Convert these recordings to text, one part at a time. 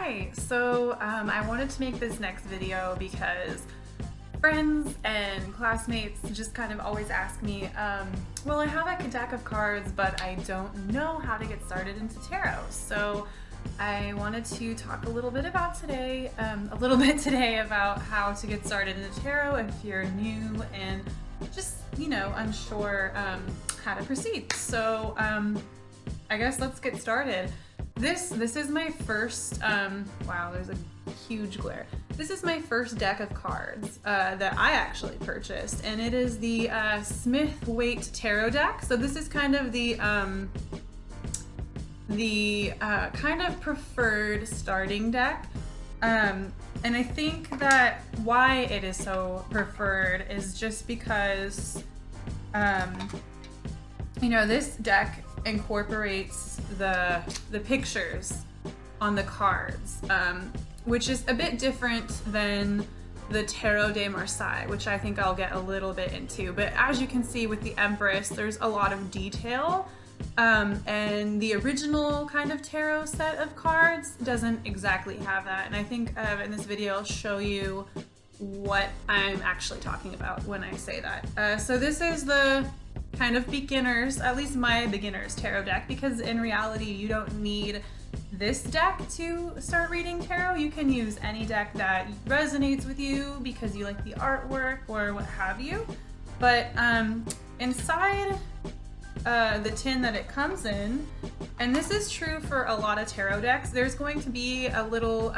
Hi, so I wanted to make this next video because friends and classmates just kind of always ask me, well, I have a deck of cards, but I don't know how to get started into tarot. So I wanted to talk a little bit today about how to get started into tarot if you're new and just, unsure how to proceed. So I guess let's get started. This is my first, wow, there's a huge glare. This is my first deck of cards that I actually purchased, and it is the Smith-Waite Tarot deck. So this is kind of the kind of preferred starting deck. And I think that why it is so preferred is just because, this deck incorporates the pictures on the cards, which is a bit different than the Tarot de Marseille, which I think I'll get a little bit into. But as you can see with the Empress, there's a lot of detail, and the original kind of tarot set of cards doesn't exactly have that. And I think in this video I'll show you what I'm actually talking about when I say that. So this is the kind of beginners, at least my beginner's tarot deck, because in reality you don't need this deck to start reading tarot. You can use any deck that resonates with you because you like the artwork or what have you. But inside the tin that it comes in, and this is true for a lot of tarot decks, there's going to be a little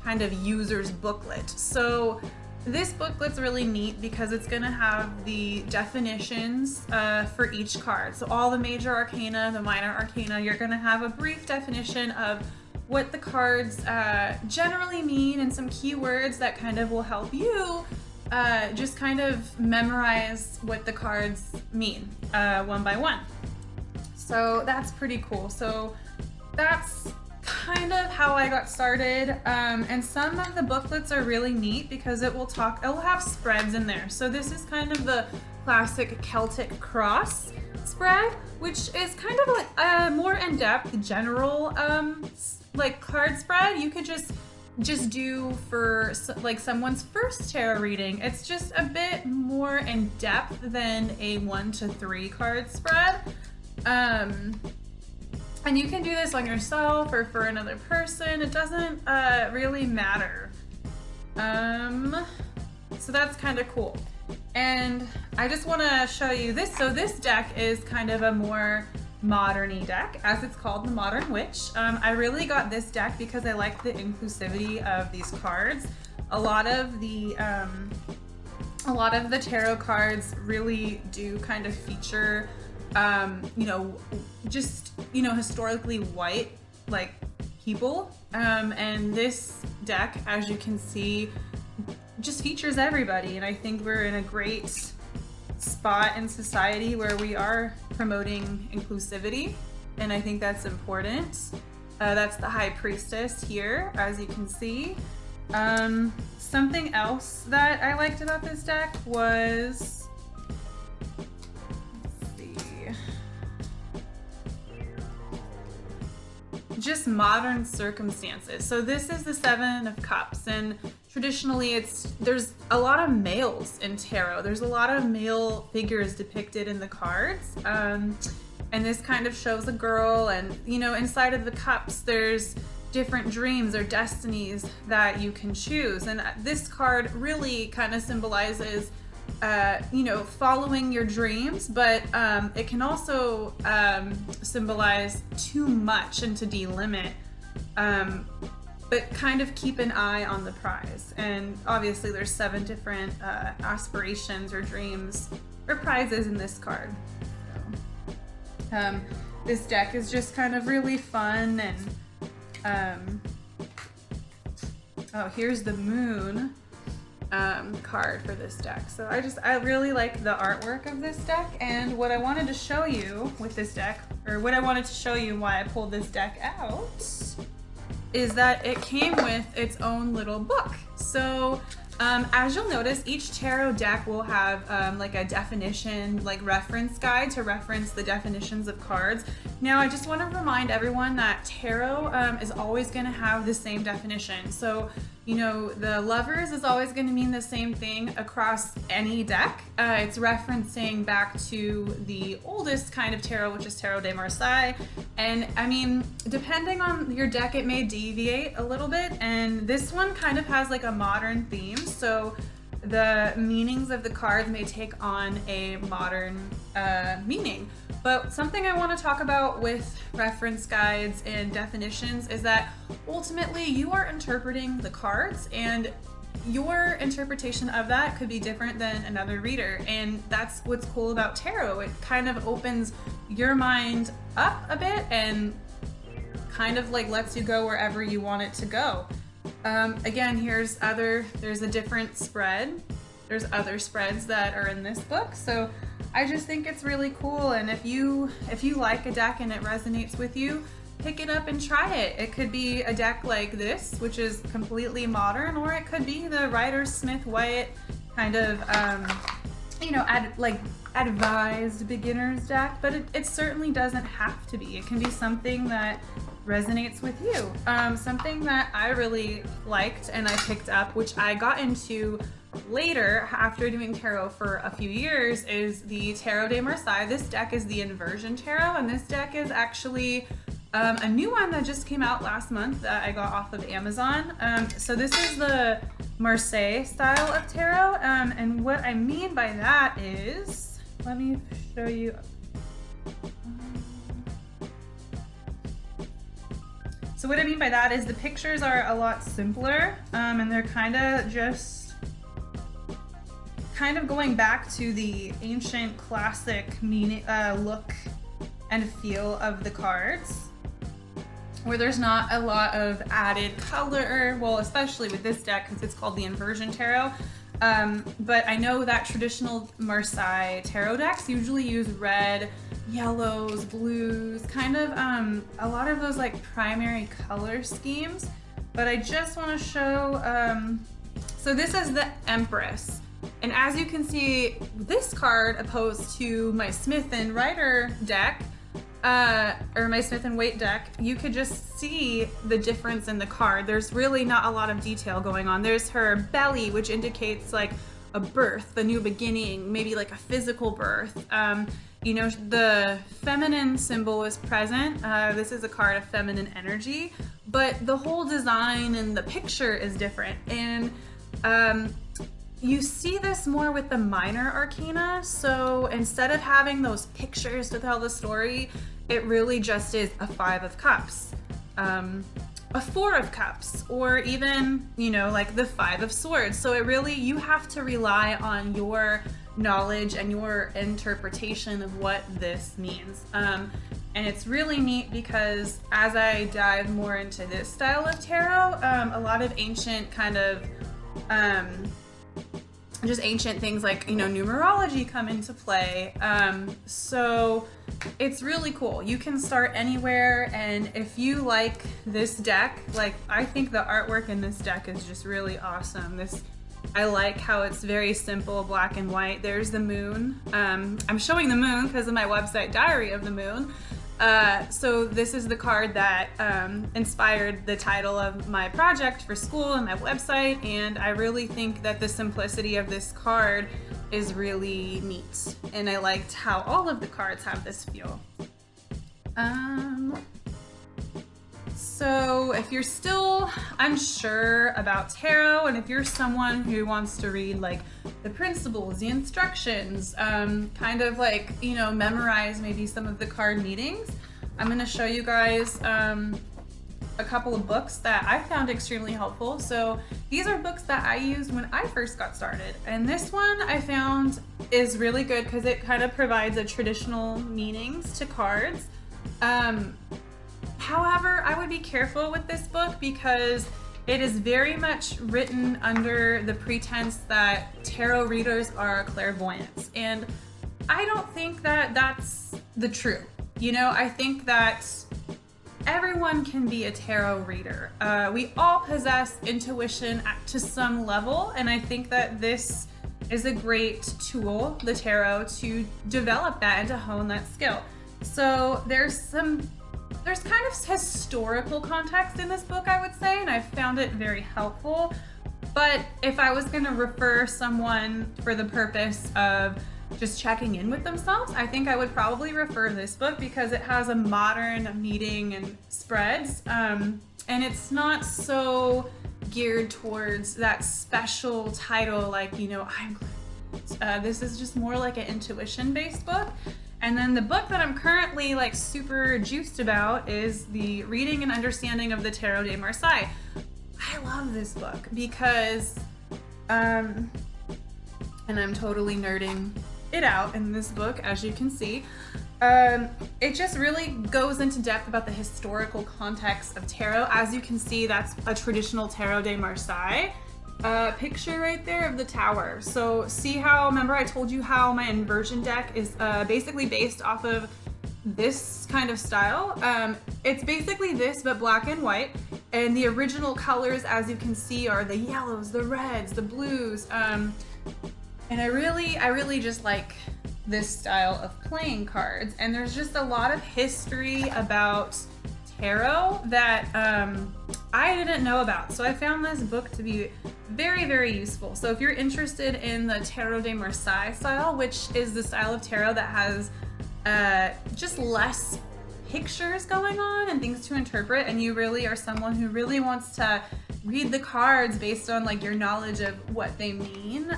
kind of user's booklet. So this booklet's really neat because it's going to have the definitions for each card. So all the major arcana, the minor arcana, you're going to have a brief definition of what the cards generally mean and some keywords that kind of will help you just kind of memorize what the cards mean one by one. So that's pretty cool. So that's kind of how I got started, and some of the booklets are really neat because it'll have spreads in there. So this is kind of the classic Celtic cross spread, which is kind of like a more in-depth general like card spread you could just do for like someone's first tarot reading. It's just a bit more in depth than a 1 to 3 card spread. And you can do this on yourself or for another person. It doesn't really matter. So that's kind of cool. And I just want to show you this. So this deck is kind of a more modern-y deck, as it's called, the Modern Witch. I really got this deck because I like the inclusivity of these cards. A lot of the tarot cards really do kind of feature historically white, like, people. And this deck, as you can see, just features everybody. And I think we're in a great spot in society where we are promoting inclusivity. And I think that's important. That's the High Priestess here, as you can see. Something else that I liked about this deck was, just modern circumstances. So this is the Seven of Cups, and traditionally there's a lot of males in tarot. There's a lot of male figures depicted in the cards, and this kind of shows a girl, and inside of the cups there's different dreams or destinies that you can choose. And this card really kind of symbolizes following your dreams, but it can also symbolize too much and to delimit, but kind of keep an eye on the prize. And obviously there's 7 different aspirations or dreams or prizes in this card. So, this deck is just kind of really fun, and oh, here's the moon card for this deck. So I really like the artwork of this deck, and what I wanted to show you with this deck, or what I wanted to show you why I pulled this deck out, is that it came with its own little book. So As you'll notice, each tarot deck will have like a definition, like reference guide to reference the definitions of cards. Now, I just want to remind everyone that tarot is always going to have the same definition. So, you know, the lovers is always going to mean the same thing across any deck. It's referencing back to the oldest kind of tarot, which is Tarot de Marseille. And I mean, depending on your deck, it may deviate a little bit. And this one kind of has like a modern theme. So the meanings of the cards may take on a modern meaning. But something I want to talk about with reference guides and definitions is that ultimately you are interpreting the cards, and your interpretation of that could be different than another reader. And that's what's cool about tarot. It kind of opens your mind up a bit and kind of like lets you go wherever you want it to go. Again, there's a different spread. There's other spreads that are in this book. So I just think it's really cool. And if you like a deck and it resonates with you, pick it up and try it. It could be a deck like this, which is completely modern, or it could be the Rider Smith Wyatt kind of, advised beginner's deck, but it certainly doesn't have to be. It can be something that resonates with you. Something that I really liked and I picked up, which I got into later after doing tarot for a few years, is the Tarot de Marseille. This deck is the Inversion Tarot, and this deck is actually a new one that just came out last month that I got off of Amazon. So this is the Marseille style of tarot, and what I mean by that is, let me show you. So what I mean by that is the pictures are a lot simpler, and they're kind of going back to the ancient classic meaning, look and feel of the cards, where there's not a lot of added color, well, especially with this deck because it's called the Inversion Tarot. But I know that traditional Marseille tarot decks usually use red, yellows, blues, kind of a lot of those like primary color schemes. But I just want to show, so this is the Empress. And as you can see, this card opposed to my Smith and Rider deck, or my Smith and Waite deck, you could just see the difference in the card. There's really not a lot of detail going on. There's her belly, which indicates like a birth, a new beginning, maybe like a physical birth. The feminine symbol is present. This is a card of feminine energy, but the whole design and the picture is different. And you see this more with the minor arcana. So instead of having those pictures to tell the story, it really just is a 5 of Cups, a 4 of Cups, or even, like the 5 of Swords. So you have to rely on your knowledge and your interpretation of what this means. And it's really neat because as I dive more into this style of tarot, a lot of ancient kind of just ancient things like, numerology come into play. So it's really cool. You can start anywhere, and if you like this deck, like I think the artwork in this deck is just really awesome. I like how it's very simple, black and white. There's the moon. I'm showing the moon because of my website, Diary of the Moon. So this is the card that inspired the title of my project for school and my website, and I really think that the simplicity of this card is really neat, and I liked how all of the cards have this feel. So if you're still unsure about tarot, and if you're someone who wants to read like the principles, the instructions, kind of like, memorize maybe some of the card meanings, I'm going to show you guys a couple of books that I found extremely helpful. So these are books that I used when I first got started. And this one I found is really good because it kind of provides a traditional meanings to cards. However, I would be careful with this book because it is very much written under the pretense that tarot readers are clairvoyants. And I don't think that that's the truth. I think that everyone can be a tarot reader. We all possess intuition to some level, and I think that this is a great tool, the tarot, to develop that and to hone that skill. So there's kind of historical context in this book, I would say, and I found it very helpful. But if I was going to refer someone for the purpose of just checking in with themselves, I think I would probably refer this book because it has a modern meaning and spreads, and it's not so geared towards that special title like, you know, I'm clairvoyant. This is just more like an intuition-based book. And then the book that I'm currently like super juiced about is the Reading and Understanding of the Tarot de Marseille. I love this book because, and I'm totally nerding it out in this book, as you can see. It just really goes into depth about the historical context of tarot. As you can see, that's a traditional Tarot de Marseille picture right there of the tower. So see how, remember I told you how my inversion deck is basically based off of this kind of style. It's basically this, but black and white. And the original colors, as you can see, are the yellows, the reds, the blues. And I really just like this style of playing cards. And there's just a lot of history about tarot that I didn't know about. So I found this book to be very, very useful. So if you're interested in the Tarot de Marseille style, which is the style of tarot that has just less pictures going on and things to interpret, and you really are someone who really wants to read the cards based on like your knowledge of what they mean,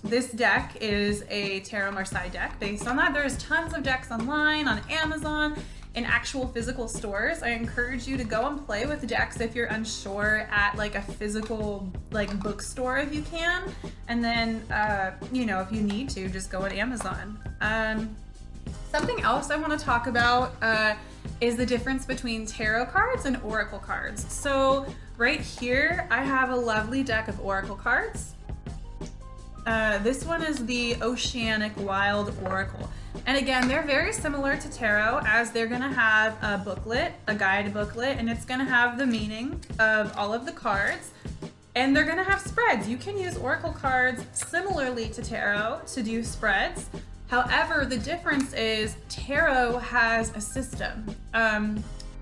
this deck is a Tarot Marseille deck based on that. There's tons of decks online, on Amazon, in actual physical stores. I encourage you to go and play with decks if you're unsure at like a physical like bookstore if you can, and then you know, if you need to, just go on Amazon. Something else I want to talk about is the difference between tarot cards and oracle cards. So right here I have a lovely deck of oracle cards. This one is the Oceanic Wild Oracle. And again, they're very similar to tarot, as they're gonna have a booklet, a guide booklet, and it's gonna have the meaning of all of the cards. And they're gonna have spreads. You can use oracle cards similarly to tarot to do spreads. However, the difference is tarot has a system.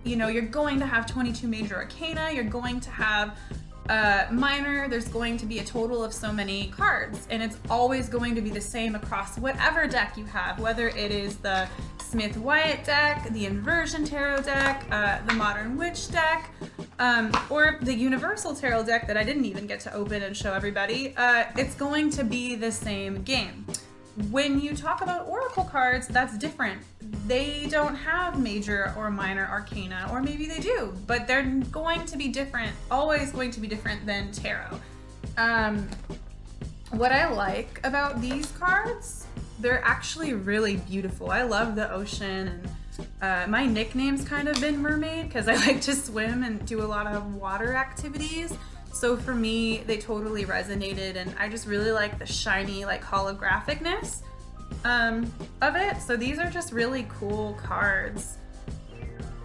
You know, you're going to have 22 major arcana, you're going to have minor, there's going to be a total of so many cards, and it's always going to be the same across whatever deck you have, whether it is the Smith-Wyatt deck, the Inversion Tarot deck, the Modern Witch deck, or the Universal Tarot deck that I didn't even get to open and show everybody. It's going to be the same game. When you talk about oracle cards, that's different. They don't have major or minor arcana, or maybe they do, but they're going to be different, always going to be different than tarot. What I like about these cards, they're actually really beautiful. I love the ocean, and my nickname's kind of been Mermaid because I like to swim and do a lot of water activities. So for me, they totally resonated, and I just really like the shiny, like holographicness of it. So these are just really cool cards.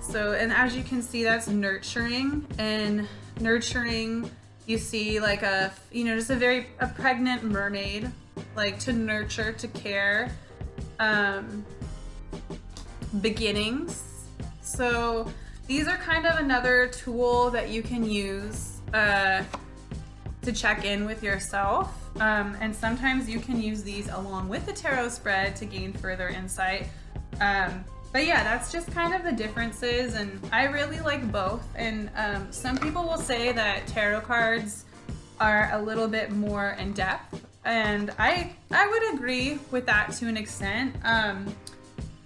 So, and as you can see, that's nurturing, and nurturing, you see like a, you know, just a pregnant mermaid, like to nurture, to care, beginnings. So these are kind of another tool that you can use to check in with yourself, and sometimes you can use these along with the tarot spread to gain further insight, but yeah, that's just kind of the differences, and I really like both. And some people will say that tarot cards are a little bit more in depth, and I would agree with that to an extent.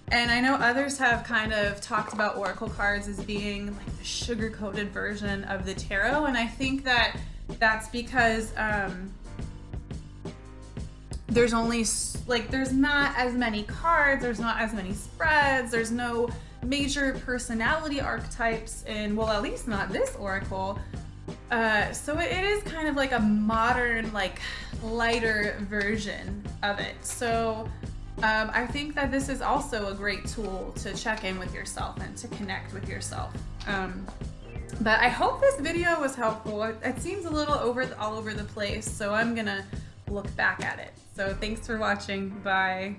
And I know others have kind of talked about oracle cards as being like the sugar-coated version of the tarot, and I think that that's because there's only, like, there's not as many cards, there's not as many spreads, there's no major personality archetypes in, well, at least not this oracle. So it is kind of like a modern, like, lighter version of it. So I think that this is also a great tool to check in with yourself and to connect with yourself. But I hope this video was helpful. It seems a little all over the place, so I'm gonna look back at it. So thanks for watching. Bye.